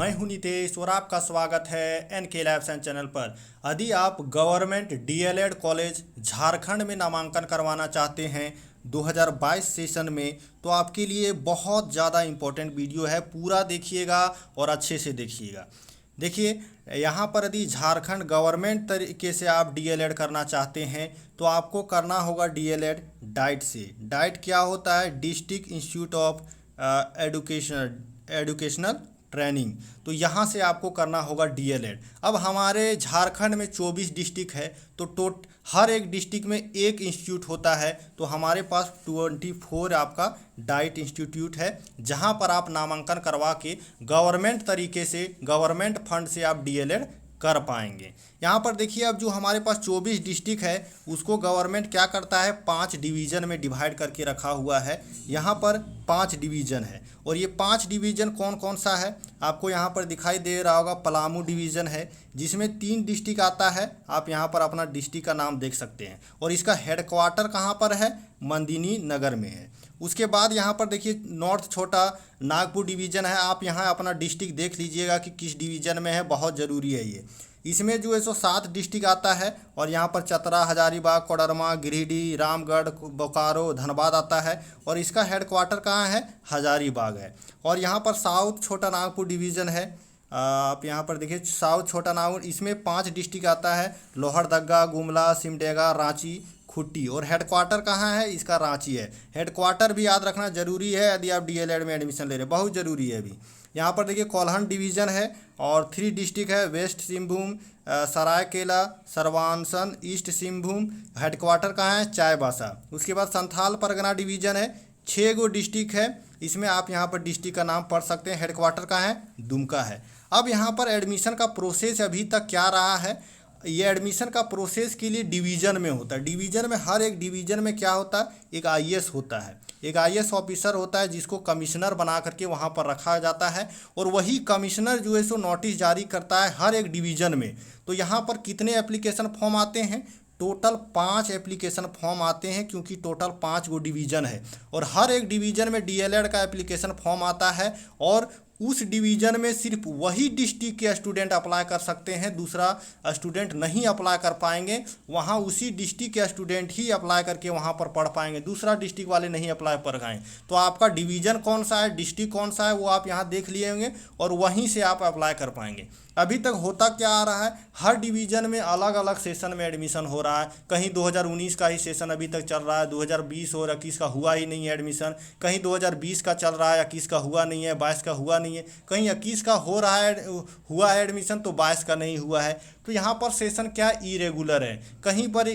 मैं हूं नितेश और आपका स्वागत है एनके लैब्स एंड चैनल पर। यदि आप गवर्नमेंट डीएलएड कॉलेज झारखंड में नामांकन करवाना चाहते हैं 2022 सेशन में, तो आपके लिए बहुत ज़्यादा इम्पोर्टेंट वीडियो है। पूरा देखिएगा और अच्छे से देखिएगा। देखिए, यहाँ पर यदि झारखंड गवर्नमेंट तरीके से आप डीएलएड करना चाहते हैं तो आपको करना होगा डीएलएड डाइट से। डाइट क्या होता है? District institute of educational training. तो यहाँ से आपको करना होगा डीएलएड। अब हमारे झारखंड में 24 डिस्ट्रिक्ट है, तो हर एक डिस्ट्रिक्ट में एक इंस्टीट्यूट होता है। तो हमारे पास 24 आपका डाइट इंस्टीट्यूट है, जहाँ पर आप नामांकन करवा के गवर्नमेंट तरीके से, गवर्नमेंट फंड से आप डीएलएड कर पाएंगे। यहाँ पर देखिए, अब जो हमारे पास 24 डिस्ट्रिक्ट है उसको गवर्नमेंट क्या करता है, 5 डिवीज़न में डिवाइड करके रखा हुआ है। यहाँ पर 5 डिवीज़न है और ये 5 डिवीज़न कौन कौन सा है आपको यहाँ पर दिखाई दे रहा होगा। पलामू डिवीज़न है जिसमें 3 डिस्ट्रिक्ट आता है। आप यहाँ पर अपना डिस्ट्रिक्ट का नाम देख सकते हैं और इसका हेडक्वार्टर कहाँ पर है? मंदिनी नगर में है। उसके बाद यहाँ पर देखिए नॉर्थ छोटा नागपुर डिवीज़न है। आप यहाँ अपना डिस्ट्रिक्ट देख लीजिएगा कि किस डिवीज़न में है, बहुत ज़रूरी है ये। इसमें जो है सो 7 डिस्ट्रिक्ट आता है और यहाँ पर चतरा, हजारीबाग, कोडरमा, गिरिडीह, रामगढ़, बोकारो, धनबाद आता है और इसका हेडक्वार्टर कहाँ है? हजारीबाग है। और यहाँ पर साउथ छोटा नागपुर डिवीज़न है। आप यहाँ पर देखिए साउथ छोटा नागपुर, इसमें 5 डिस्ट्रिक्ट आता है। लोहरदगा, गुमला, सिमडेगा, रांची, खुट्टी। और हेडक्वार्टर कहाँ है? इसका रांची है। हेडक्वार्टर भी याद रखना जरूरी है यदि आप डीएलएड में एडमिशन ले रहे हैं, बहुत ज़रूरी है अभी। यहाँ पर देखिए कोल्हान डिवीज़न है और 3 डिस्ट्रिक्ट है। वेस्ट सिंहभूम, सरायकेला, सरवानसन, ईस्ट सिंहभूम। हेडक्वार्टर कहाँ है? चाईबासा। उसके बाद संथाल परगना डिवीज़न है, 6 गो डिस्ट्रिक्ट है। इसमें आप यहाँ पर डिस्ट्रिक्ट का नाम पढ़ सकते हैं। हेडक्वार्टर कहाँ है? दुमका है। अब यहाँ पर एडमिशन का प्रोसेस अभी तक क्या रहा है? ये एडमिशन का प्रोसेस के लिए डिवीज़न में होता है। डिवीज़न में हर एक डिवीज़न में क्या होता है? एक आईएएस होता है, एक आईएएस ऑफिसर होता है जिसको कमिश्नर बना करके वहाँ पर रखा जाता है और वही कमिश्नर जो है सो नोटिस जारी करता है हर एक डिवीज़न में। तो यहाँ पर कितने एप्लीकेशन फॉर्म आते हैं? टोटल 5 एप्लीकेशन फॉर्म आते हैं, क्योंकि टोटल 5 गो डिवीज़न है और हर एक डिवीज़न में डीएलएड का एप्लीकेशन फॉर्म आता है और उस डिवीज़न में सिर्फ वही डिस्ट्रिक्ट के स्टूडेंट अप्लाई कर सकते हैं, दूसरा स्टूडेंट नहीं अप्लाई कर पाएंगे। वहाँ उसी डिस्ट्रिक्ट के स्टूडेंट ही अप्लाई करके वहाँ पर पढ़ पाएंगे, दूसरा डिस्ट्रिक्ट वाले नहीं अप्लाई कर पाएंगे। तो आपका डिवीज़न कौन सा है, डिस्ट्रिक्ट कौन सा है, वो आप यहाँ देख लिए होंगे और वहीं से आप अप्लाई कर पाएंगे। अभी तक होता क्या आ रहा है, हर डिवीज़न में अलग अलग सेशन में एडमिशन हो रहा है। कहीं 2019 का ही सेशन अभी तक चल रहा है, 2020 और 21 का हुआ ही नहीं है एडमिशन। कहीं 2020 का चल रहा है, 21 का हुआ नहीं है, 22 का हुआ नहीं है। कहीं 21 का हो रहा है, हुआ है एडमिशन, तो 22 का नहीं हुआ है। तो यहाँ पर सेशन क्या इरेगुलर है। कहीं पर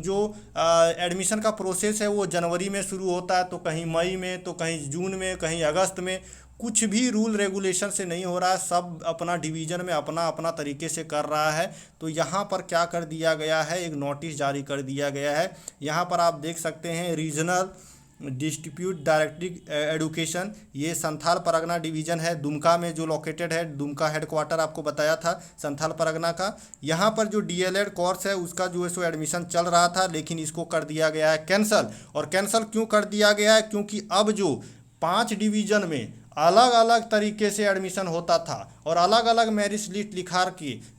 जो एडमिशन का प्रोसेस है वो जनवरी में शुरू होता है, तो कहीं मई में, तो कहीं जून में, कहीं अगस्त में। कुछ भी रूल रेगुलेशन से नहीं हो रहा है, सब अपना डिवीज़न में अपना अपना तरीके से कर रहा है। तो यहाँ पर क्या कर दिया गया है, एक नोटिस जारी कर दिया गया है। यहाँ पर आप देख सकते हैं रीजनल डिस्ट्रीब्यूट डायरेक्टिव एडुकेशन, ये संथाल परगना डिवीज़न है, दुमका में जो लोकेटेड है। दुमका हेडक्वार्टर आपको बताया था संथाल परगना का। यहाँ पर जो डीएलएड कोर्स है उसका जो है सो एडमिशन चल रहा था, लेकिन इसको कर दिया गया है कैंसल। और कैंसल क्यों कर दिया गया है? क्योंकि अब जो 5 डिवीज़न में अलग अलग तरीके से एडमिशन होता था और अलग अलग मेरिट लिस्ट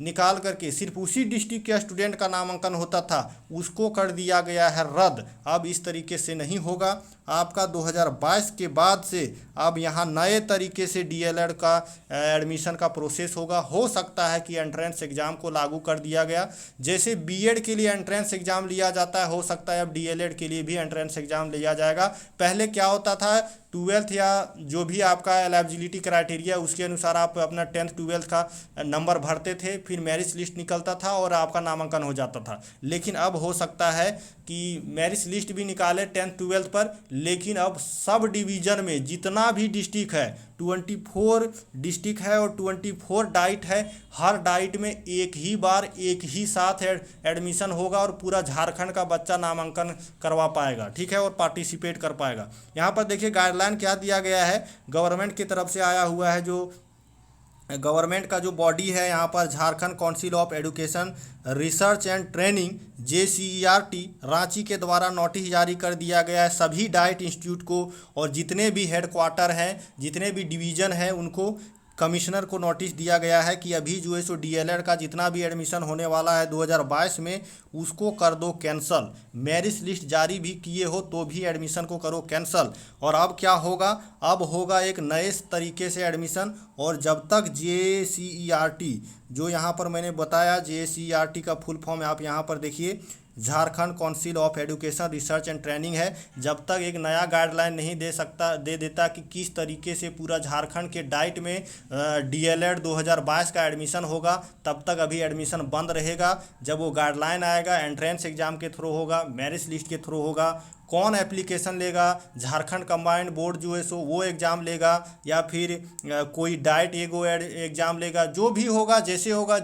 निकाल करके सिर्फ उसी डिस्ट्रिक्ट के स्टूडेंट का नामांकन होता था, उसको कर दिया गया है रद्द। अब इस तरीके से नहीं होगा। आपका 2022 के बाद से अब यहाँ नए तरीके से डीएलएड का एडमिशन का प्रोसेस होगा। हो सकता है कि एंट्रेंस एग्ज़ाम को लागू कर दिया गया, जैसे बीएड के लिए एंट्रेंस एग्ज़ाम लिया जाता है, हो सकता है अब डीएलएड के लिए भी एंट्रेंस एग्ज़ाम लिया जाएगा। पहले क्या होता था, 12th या जो भी आपका एलिजिबिलिटी क्राइटेरिया उसके अनुसार आप अपना 10th 12th का नंबर भरते थे, फिर मेरिट लिस्ट निकलता था और आपका नामांकन हो जाता था। लेकिन अब हो सकता है कि मेरिट लिस्ट भी निकाले 10th 12th पर, लेकिन अब सब डिवीज़न में जितना भी डिस्ट्रिक्ट है, 24 डिस्ट्रिक्ट है और 24 डाइट है, हर डाइट में एक ही बार एक ही साथ एडमिशन होगा और पूरा झारखंड का बच्चा नामांकन करवा पाएगा, ठीक है, और पार्टिसिपेट कर पाएगा। यहाँ पर देखिए गाइडलाइन क्या दिया गया है, गवर्नमेंट की तरफ से आया हुआ है। जो गवर्नमेंट का जो बॉडी है यहाँ पर Jharkhand council of education research and training JCERT Ranchi के द्वारा नोटिस जारी कर दिया गया है सभी डाइट इंस्टीट्यूट को, और जितने भी हेडक्वार्टर हैं, जितने भी डिवीज़न हैं, उनको कमिश्नर को नोटिस दिया गया है कि अभी जो है सो डीएलएड का जितना भी एडमिशन होने वाला है 2022 में उसको कर दो कैंसल। मेरिट लिस्ट जारी भी किए हो तो भी एडमिशन को करो कैंसल। और अब क्या होगा, अब होगा एक नए तरीके से एडमिशन। और जब तक JCERT, जो यहाँ पर मैंने बताया JCERT का फुल फॉर्म आप यहाँ पर देखिए, Jharkhand council of education research and training है, जब तक एक नया गाइडलाइन नहीं दे देता कि किस तरीके से पूरा झारखंड के डाइट में डीएलएड 2022 का एडमिशन होगा, तब तक अभी एडमिशन बंद रहेगा। जब वो गाइडलाइन आएगा, एंट्रेंस एग्जाम के थ्रू होगा, मेरिट लिस्ट के थ्रू होगा, कौन एप्लीकेशन लेगा, झारखंड कंबाइंड बोर्ड जो है सो वो एग्ज़ाम लेगा या फिर कोई डाइट एगो एग्ज़ाम लेगा, जो भी होगा जैसे होगा।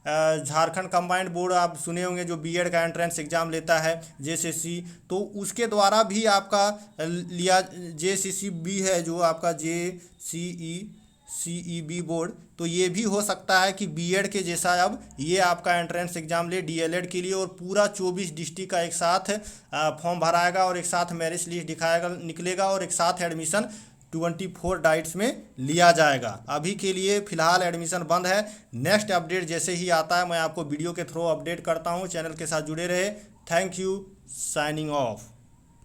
झारखंड कंबाइंड बोर्ड आप सुने होंगे जो बीएड का एंट्रेंस एग्ज़ाम लेता है JCC, तो उसके द्वारा भी आपका लिया। JCCB है जो आपका JCEB बोर्ड, तो ये भी हो सकता है कि बीएड के जैसा अब ये आपका एंट्रेंस एग्जाम ले डीएलएड के लिए, और पूरा 24 डिस्ट्रिक्ट का एक साथ फॉर्म भराएगा और एक साथ मेरिट लिस्ट दिखाएगा, निकलेगा और एक साथ एडमिशन 24 डाइट्स में लिया जाएगा। अभी के लिए फ़िलहाल एडमिशन बंद है। नेक्स्ट अपडेट जैसे ही आता है मैं आपको वीडियो के थ्रू अपडेट करता हूँ। चैनल के साथ जुड़े रहे। Thank you. Signing off.